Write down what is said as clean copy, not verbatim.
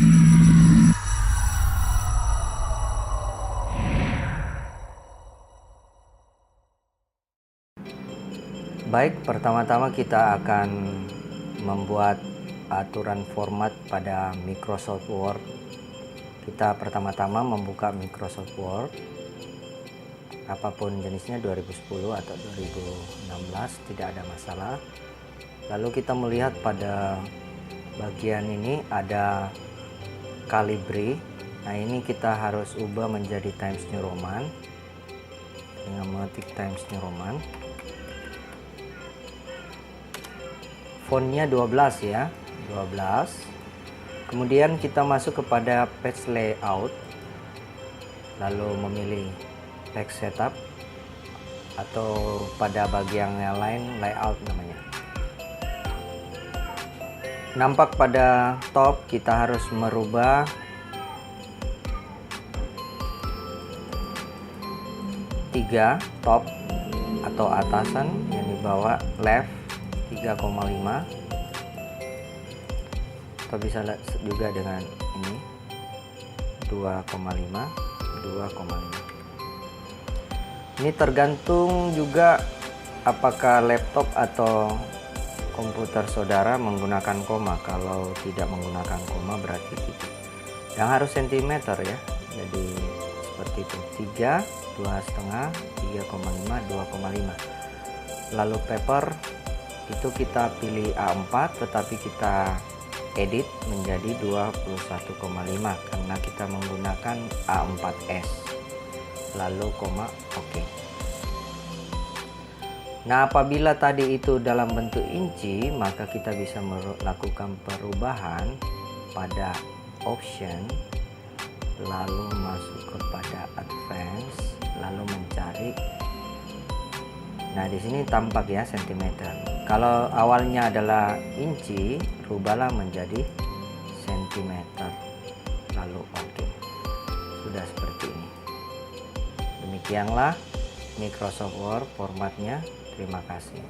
Baik, pertama-tama kita akan membuat aturan format pada Microsoft Word. Kita pertama-tama membuka Microsoft Word, apapun jenisnya, 2010 atau 2016, tidak ada masalah. Lalu kita melihat pada bagian ini ada Calibri. Nah, ini kita harus ubah menjadi Times New Roman dengan mengetik Times New Roman. Fontnya 12 ya, 12. Kemudian kita masuk kepada page layout, lalu memilih page setup, atau pada bagian yang lain layout namanya. Nampak pada top kita harus merubah tiga top atau atasan yang di bawah left 3,5, atau bisa juga dengan ini 2,5. Ini tergantung juga apakah laptop atau komputer saudara menggunakan koma. Kalau tidak menggunakan koma berarti gitu. Yang harus sentimeter ya. Jadi seperti itu. 3, 2,5, 3,5, 2,5. Lalu paper itu kita pilih A4, tetapi kita edit menjadi 21,5 karena kita menggunakan A4S. Lalu koma, oke. Nah, apabila tadi itu dalam bentuk inci, maka kita bisa melakukan perubahan pada option, lalu masuk kepada advance, lalu mencari. Nah, di sini tampak ya sentimeter. Kalau awalnya adalah inci, rubahlah menjadi sentimeter. Lalu oke. Sudah seperti ini. Demikianlah Microsoft Word formatnya. Terima kasih.